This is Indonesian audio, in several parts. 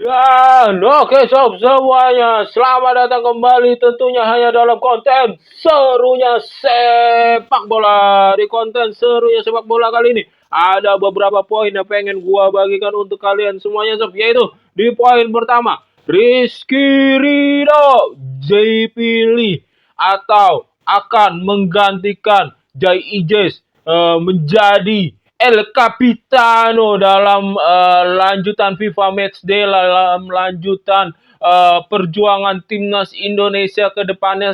Dan oke sob semuanya, selamat datang kembali tentunya hanya dalam konten serunya sepak bola. Di konten serunya sepak bola kali ini ada beberapa poin yang pengen gua bagikan untuk kalian semuanya sob, yaitu di poin pertama, Rizky Ridho dipilih atau akan menggantikan Jai Ijes menjadi El Capitano dalam lanjutan FIFA Matchday, dalam lanjutan perjuangan timnas Indonesia ke depannya.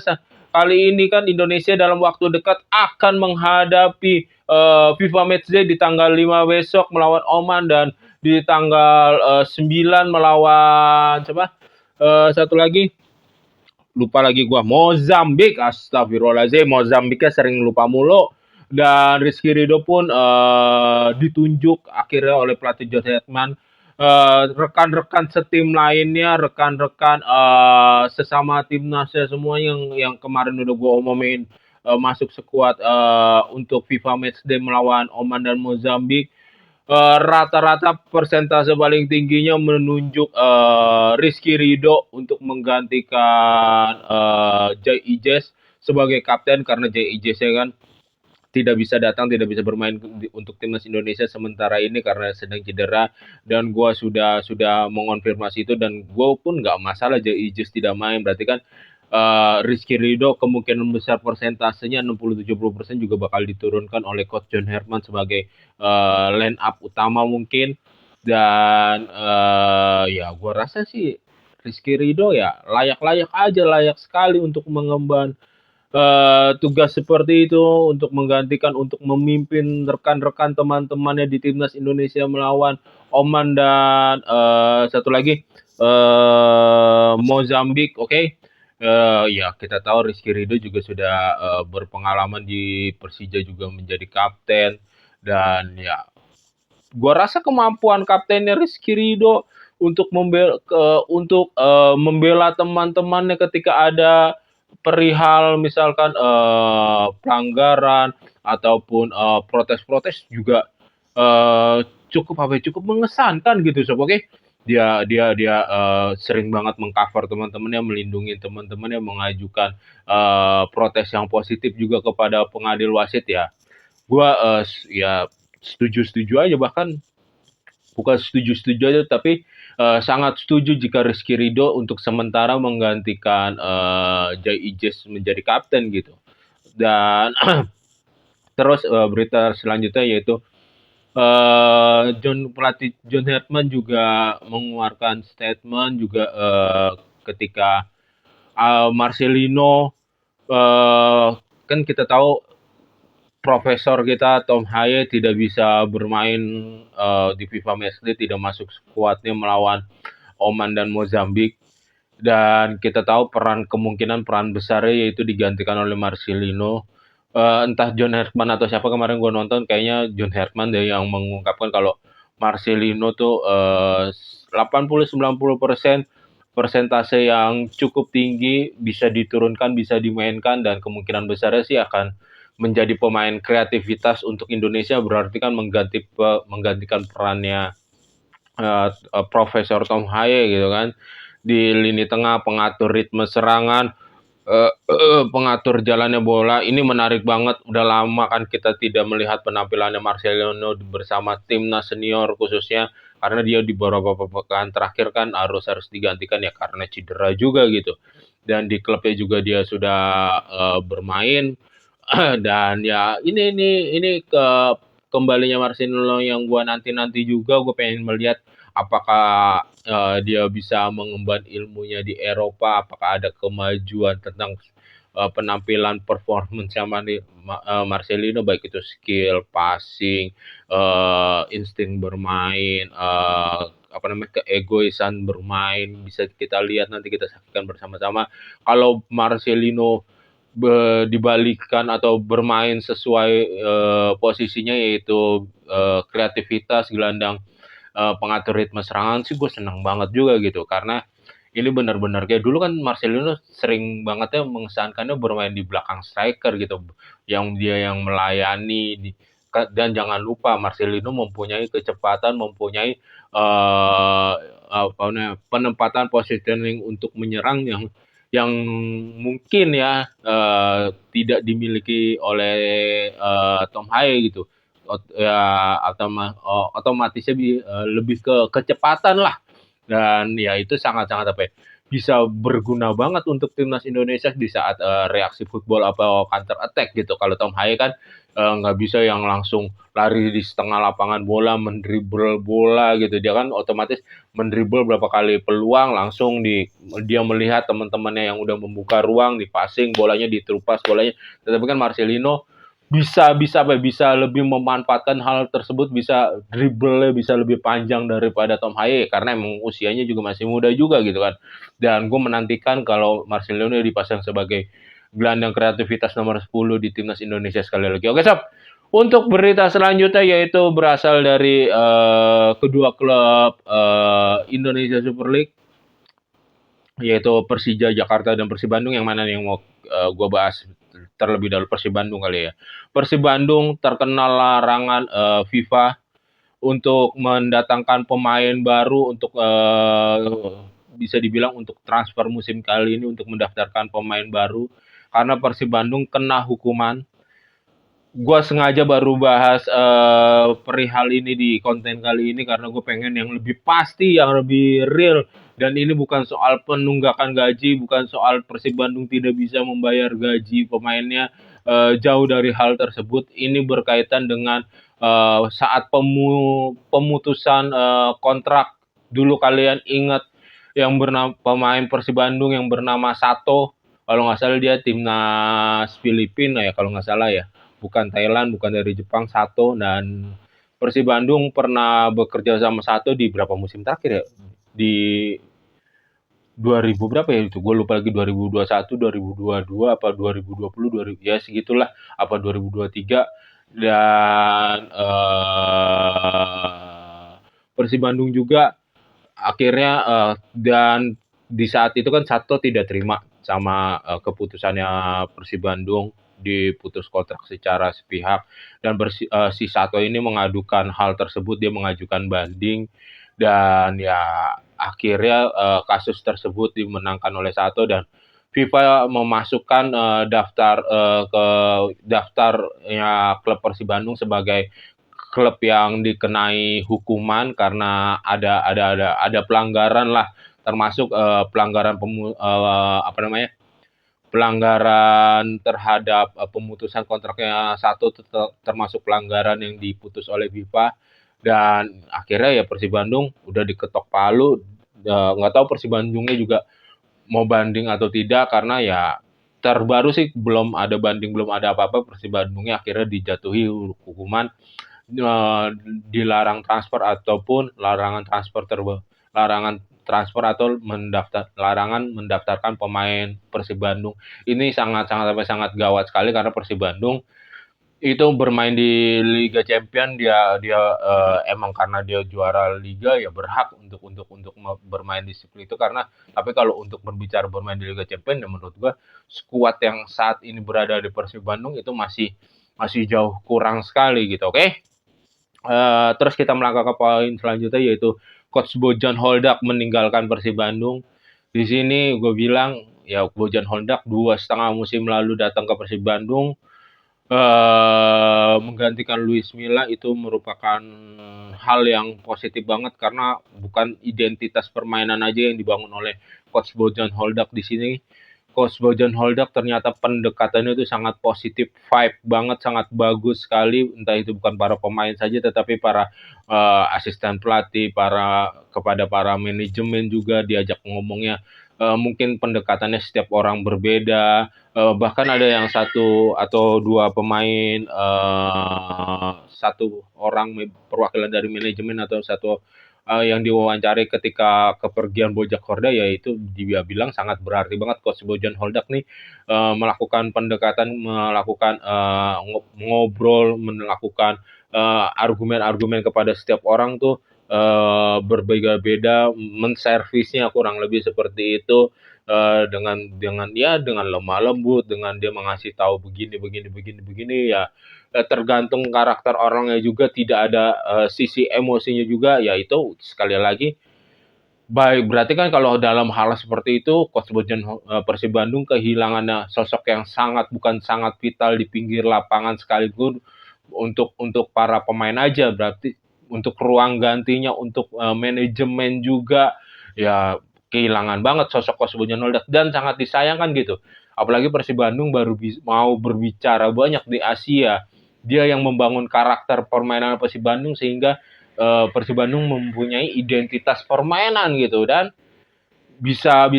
Kali ini kan Indonesia dalam waktu dekat akan menghadapi FIFA Matchday di tanggal 5 besok melawan Oman, dan di tanggal 9 melawan siapa? Satu lagi lupa lagi gua, Mozambik. Astagfirullahaladzim, Mozambiknya sering lupa mulu. Dan Rizky Ridho pun ditunjuk akhirnya oleh pelatih John Herdman. Rekan-rekan setim lainnya, rekan-rekan sesama timnasnya semua yang kemarin udah gue omongin masuk skuad untuk FIFA Matchday melawan Oman dan Mozambik. Rata-rata persentase paling tingginya menunjuk Rizky Ridho untuk menggantikan Jai Ijes sebagai kapten, karena Jai Ijes ya kan tidak bisa datang, tidak bisa bermain untuk timnas Indonesia sementara ini karena sedang cedera. Dan gue sudah mengonfirmasi itu, dan gue pun nggak masalah Jai Ijes tidak main. Berarti kan Rizky Ridho kemungkinan besar persentasenya 60-70% juga bakal diturunkan oleh coach John Herdman sebagai line up utama mungkin. Dan ya gue rasa sih Rizky Ridho ya layak sekali untuk mengemban tugas seperti itu, untuk menggantikan, untuk memimpin rekan-rekan teman-temannya di timnas Indonesia melawan Oman dan satu lagi Mozambik. Oke. Ya kita tahu Rizky Ridho juga sudah berpengalaman di Persija juga menjadi kapten, dan ya gua rasa kemampuan kaptennya Rizky Ridho untuk membela teman-temannya ketika ada perihal misalkan pelanggaran ataupun protes-protes juga cukup mengesankan gitu sob. Oke, dia sering banget mengcover teman-temannya, melindungi teman-temannya, mengajukan protes yang positif juga kepada pengadil wasit. Ya gua ya setuju aja, bahkan bukan setuju aja tapi sangat setuju jika Rizky Ridho untuk sementara menggantikan Jai Ijes menjadi kapten gitu. Dan terus berita selanjutnya yaitu pelatih John Herdman juga mengeluarkan statement juga ketika Marcelino kan kita tahu profesor kita Tom Haye tidak bisa bermain di FIFA Matchday, tidak masuk skuadnya melawan Oman dan Mozambik. Dan kita tahu kemungkinan peran besarnya yaitu digantikan oleh Marcelino. Entah John Herdman atau siapa, kemarin gue nonton kayaknya John Herdman deh yang mengungkapkan kalau Marcelino tuh 80-90% persentase yang cukup tinggi bisa diturunkan, bisa dimainkan, dan kemungkinan besarnya sih akan menjadi pemain kreativitas untuk Indonesia. Berarti kan menggantikan perannya Profesor Tom Haye gitu kan di lini tengah, pengatur ritme serangan, pengatur jalannya bola. Ini menarik banget, udah lama kan kita tidak melihat penampilannya Marcelino bersama timnas senior khususnya, karena dia di beberapa pekan terakhir kan harus digantikan ya karena cedera juga gitu. Dan di klubnya juga dia sudah bermain. Dan ya ini kembalinya Marcelino yang gua nanti juga. Gue pengen melihat apakah dia bisa mengemban ilmunya di Eropa, apakah ada kemajuan tentang penampilan performance sama Marcelino, baik itu skill, passing, insting bermain, keegoisan bermain, bisa kita lihat nanti, kita saksikan bersama-sama. Kalau Marcelino dibalikkan atau bermain sesuai posisinya, yaitu kreativitas gelandang, pengatur ritme serangan, sih gue senang banget juga gitu, karena ini benar-benar kayak dulu kan Marcelino sering banget ya mengesankannya bermain di belakang striker gitu, yang dia yang melayani dan jangan lupa Marcelino mempunyai kecepatan, mempunyai penempatan positioning untuk menyerang yang mungkin ya tidak dimiliki oleh Tom Haye gitu. Ya otomatisnya lebih ke kecepatan lah, dan ya itu sangat-sangat apa ya, bisa berguna banget untuk timnas Indonesia di saat reaksi football atau counter attack gitu. Kalau Tom Haye kan nggak bisa yang langsung lari di setengah lapangan bola, mendribble bola gitu. Dia kan otomatis mendribble berapa kali peluang langsung dia melihat teman-temannya yang udah membuka ruang, di passing bolanya, diterupas bolanya. Tetapi kan Marcelino bisa lebih memanfaatkan hal tersebut, bisa dribble bisa lebih panjang daripada Tom Haye karena emang usianya juga masih muda juga gitu kan. Dan gue menantikan kalau Marcelino dipasang sebagai gelandang kreativitas nomor 10 di timnas Indonesia sekali lagi. Oke sob, untuk berita selanjutnya yaitu berasal dari kedua klub Indonesia Super League, yaitu Persija Jakarta dan Persib Bandung. Yang mana yang mau gue bahas terlebih dahulu? Persib Bandung kali ya. Persib Bandung terkena larangan FIFA untuk mendatangkan pemain baru untuk bisa dibilang untuk transfer musim kali ini, untuk mendaftarkan pemain baru karena Persib Bandung kena hukuman. Gue sengaja baru bahas perihal ini di konten kali ini karena gue pengen yang lebih pasti, yang lebih real. Dan ini bukan soal penunggakan gaji, bukan soal Persib Bandung tidak bisa membayar gaji pemainnya. Jauh dari hal tersebut. Ini berkaitan dengan saat pemutusan kontrak. Dulu kalian ingat yang bernama pemain Persib Bandung yang bernama Sato. Kalau nggak salah dia timnas Filipina ya, kalau nggak salah ya. Bukan Thailand, bukan dari Jepang, Sato. Dan Persib Bandung pernah bekerja sama Sato di berapa musim terakhir ya? Di 2000 berapa ya itu? Gue lupa lagi, 2021, 2022 apa 2020, 2000 ya segitulah, apa 2023. Dan Persib Bandung juga akhirnya dan di saat itu kan Sato tidak terima sama keputusannya Persib Bandung, diputus kontrak secara sepihak, dan si Sato ini mengadukan hal tersebut, dia mengajukan banding, dan ya akhirnya kasus tersebut dimenangkan oleh Sato dan FIFA memasukkan ke daftarnya klub Persib Bandung sebagai klub yang dikenai hukuman karena ada pelanggaran lah, termasuk pelanggaran pelanggaran terhadap pemutusan kontraknya Sato, termasuk pelanggaran yang diputus oleh FIFA. Dan akhirnya ya Persib Bandung udah diketok palu. Nggak tahu Persib Bandungnya juga mau banding atau tidak, karena ya terbaru sih belum ada banding, belum ada apa-apa. Persib Bandungnya akhirnya dijatuhi hukuman dilarang transfer ataupun larangan transfer atau larangan mendaftarkan pemain Persib Bandung. Ini sangat gawat sekali karena Persib Bandung itu bermain di Liga Champion, dia emang karena dia juara liga ya berhak untuk bermain di seperti itu. Karena tapi kalau untuk berbicara bermain di Liga Champion ya menurut gua skuad yang saat ini berada di Persib Bandung itu masih jauh kurang sekali gitu. Oke. Terus kita melangkah ke poin selanjutnya yaitu Coach Bojan Holdak meninggalkan Persib Bandung. Di sini gue bilang ya Bojan Holdak 2,5 musim lalu datang ke Persib Bandung menggantikan Luis Milla, itu merupakan hal yang positif banget karena bukan identitas permainan aja yang dibangun oleh Coach Bojan Holdak di sini. Coach Bojan Holdak ternyata pendekatannya itu sangat positif, vibe banget, sangat bagus sekali. Entah itu bukan para pemain saja, tetapi para asisten pelatih, kepada para manajemen juga diajak ngomongnya. Mungkin pendekatannya setiap orang berbeda. Bahkan ada yang satu atau dua pemain, satu orang perwakilan dari manajemen atau satu yang diwawancari ketika kepergian Bojang Horda, yaitu dia bilang sangat berarti banget Coach Bojan Holdak nih melakukan pendekatan, melakukan ngobrol, melakukan argumen-argumen kepada setiap orang tuh berbeda-beda menservisnya kurang lebih seperti itu, dengan lemah lembut, dengan dia mengasih tahu begini begini begini begini ya, tergantung karakter orangnya juga, tidak ada sisi emosinya juga, ya itu sekali lagi baik. Berarti kan kalau dalam hal seperti itu Coach Bojan Persib Bandung kehilangan sosok yang bukan sangat vital di pinggir lapangan sekaligus untuk para pemain aja, berarti untuk ruang gantinya, untuk manajemen juga ya kehilangan banget sosok Coach Bojan Holdak dan sangat disayangkan gitu. Apalagi Persib Bandung baru mau berbicara banyak di Asia. Dia yang membangun karakter permainan Persib Bandung sehingga Persib Bandung mempunyai identitas permainan gitu dan bisa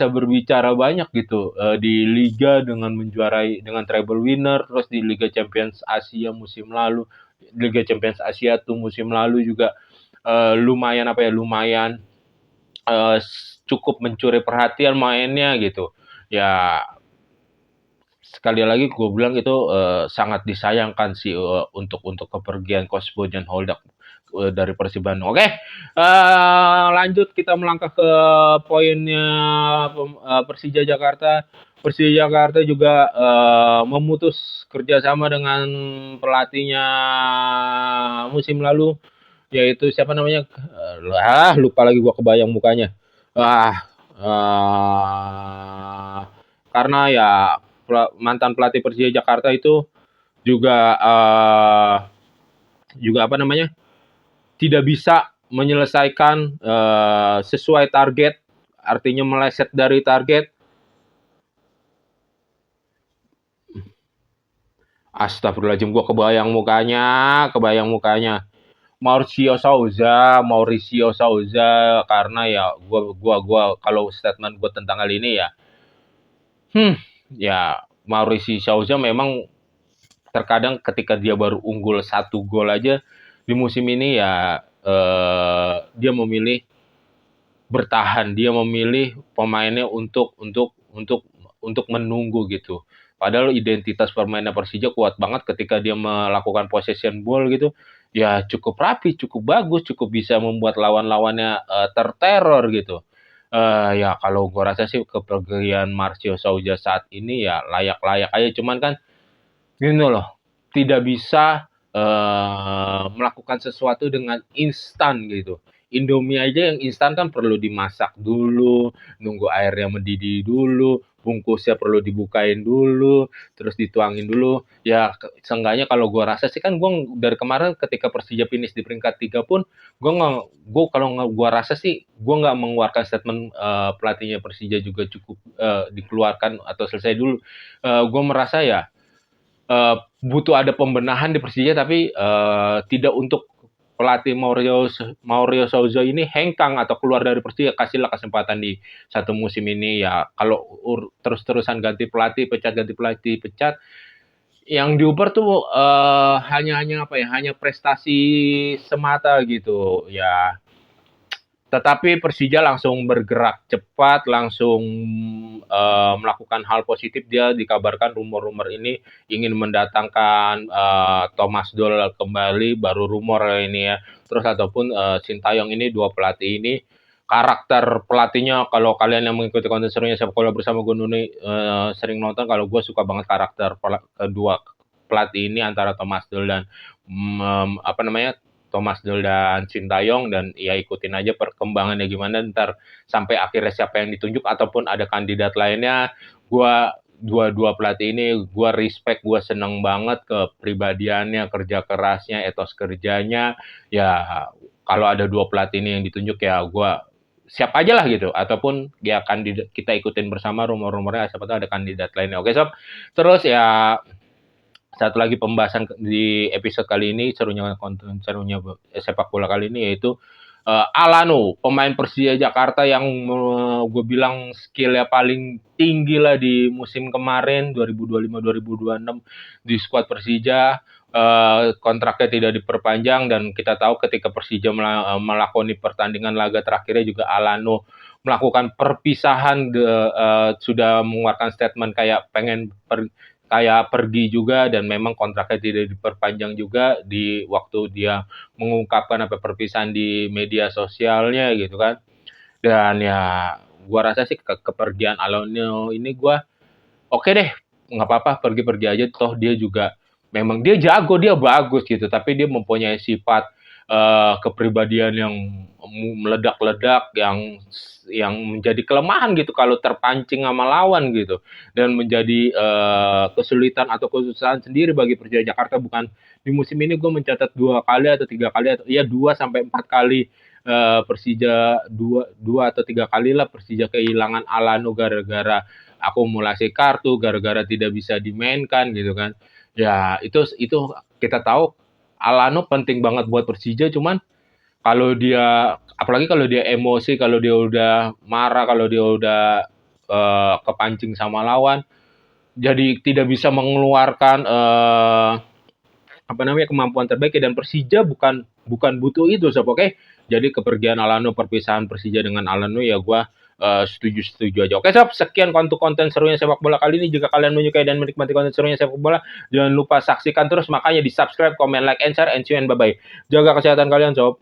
berbicara banyak gitu di liga dengan menjuarai dengan treble winner, terus di Liga Champions Asia musim lalu, Liga Champions Asia tuh musim lalu juga lumayan uh, cukup mencuri perhatian mainnya gitu ya. Sekali lagi gue bilang itu sangat disayangkan sih untuk kepergian Coach Bojan Holdak dari Persib Bandung. Oke, lanjut kita melangkah ke poinnya Persija Jakarta. Persija Jakarta juga memutus kerjasama dengan pelatihnya musim lalu, yaitu siapa namanya? Lupa lagi gue, kebayang mukanya. Ah, karena ya mantan pelatih Persija Jakarta itu juga juga apa namanya, tidak bisa menyelesaikan sesuai target, artinya meleset dari target. Astagfirullahaladzim, gue kebayang mukanya. Mauricio Souza, karena ya gua kalau statement gue tentang hal ini ya, ya Mauricio Souza memang terkadang ketika dia baru unggul 1 gol aja di musim ini ya, dia memilih bertahan, dia memilih pemainnya untuk menunggu gitu. Padahal identitas permainan Persija kuat banget ketika dia melakukan possession ball gitu. Ya cukup rapi, cukup bagus, cukup bisa membuat lawan-lawannya terteror gitu. Ya kalau gue rasa sih kepergian Marcio Souza saat ini ya layak-layak aja. Cuman kan gini loh, tidak bisa melakukan sesuatu dengan instan gitu. Indomie aja yang instan kan perlu dimasak dulu, nunggu airnya mendidih dulu, bungkusnya perlu dibukain dulu, terus dituangin dulu. Ya seenggaknya kalau gue rasa sih kan gue dari kemarin ketika Persija finish di peringkat 3 pun gue rasa sih gue nggak mengeluarkan statement pelatihnya Persija juga cukup dikeluarkan atau selesai dulu. Gue merasa ya butuh ada pembenahan di Persija, tapi tidak untuk pelatih Mauricio Souza ini hengkang atau keluar dari Persija. Kasihlah kesempatan di satu musim ini ya. Kalau terus-terusan ganti pelatih pecat, yang diuber tuh hanya prestasi semata gitu ya. Tetapi Persija langsung bergerak cepat, langsung melakukan hal positif. Dia dikabarkan rumor-rumor ini ingin mendatangkan Thomas Doll kembali, baru rumor ini ya. Terus ataupun Sintayong ini, dua pelatih ini. Karakter pelatihnya, kalau kalian yang mengikuti konten serunya sepak bola bersama gue Nuni sering nonton, kalau gue suka banget karakter kedua pelatih ini antara Thomas Doll dan Thomas Doll dan Sintayong, dan ya ikutin aja perkembangannya gimana ntar sampai akhirnya siapa yang ditunjuk ataupun ada kandidat lainnya. Gua dua pelatih ini gue respect, gue seneng banget kepribadiannya, kerja kerasnya, etos kerjanya. Ya kalau ada dua pelatih ini yang ditunjuk ya gue siap aja lah gitu, ataupun ya kandidat kita ikutin bersama rumor-rumornya, siapa tahu ada kandidat lainnya. Oke sob, terus ya satu lagi pembahasan di episode kali ini, serunya sepak bola kali ini, yaitu Alano, pemain Persija Jakarta yang gue bilang skillnya paling tinggi lah di musim kemarin 2025-2026 di skuad Persija. Kontraknya tidak diperpanjang, dan kita tahu ketika Persija melakoni pertandingan laga terakhirnya juga Alano melakukan perpisahan, sudah mengeluarkan statement kayak pengen kayak pergi juga dan memang kontraknya tidak diperpanjang juga di waktu dia mengungkapkan apa perpisahan di media sosialnya gitu kan. Dan ya gua rasa sih kepergian Alonso ini gua oke deh, nggak apa-apa pergi-pergi aja toh dia juga memang dia jago, dia bagus gitu, tapi dia mempunyai sifat kepribadian yang meledak-ledak yang menjadi kelemahan gitu kalau terpancing sama lawan gitu dan menjadi kesulitan atau kesusahan sendiri bagi Persija Jakarta. Bukan di musim ini gue mencatat 2 kali atau 3 kali atau ya 2 sampai 4 kali Persija dua atau 3 kali lah Persija kehilangan Alano gara-gara akumulasi kartu, gara-gara tidak bisa dimainkan gitu kan. Ya itu kita tahu Alano penting banget buat Persija, cuman kalau dia apalagi kalau dia emosi, kalau dia udah marah, kalau dia udah kepancing sama lawan, jadi tidak bisa mengeluarkan apa namanya kemampuan terbaik dan Persija bukan bukan butuh itu sob, oke. Jadi kepergian Alano, perpisahan Persija dengan Alano ya gue setuju aja. Oke sob, sekian konten serunya sepak bola kali ini. Jika kalian menyukai dan menikmati konten serunya sepak bola, jangan lupa saksikan terus, makanya di subscribe, comment, like, and share, and see you and bye bye. Jaga kesehatan kalian sob.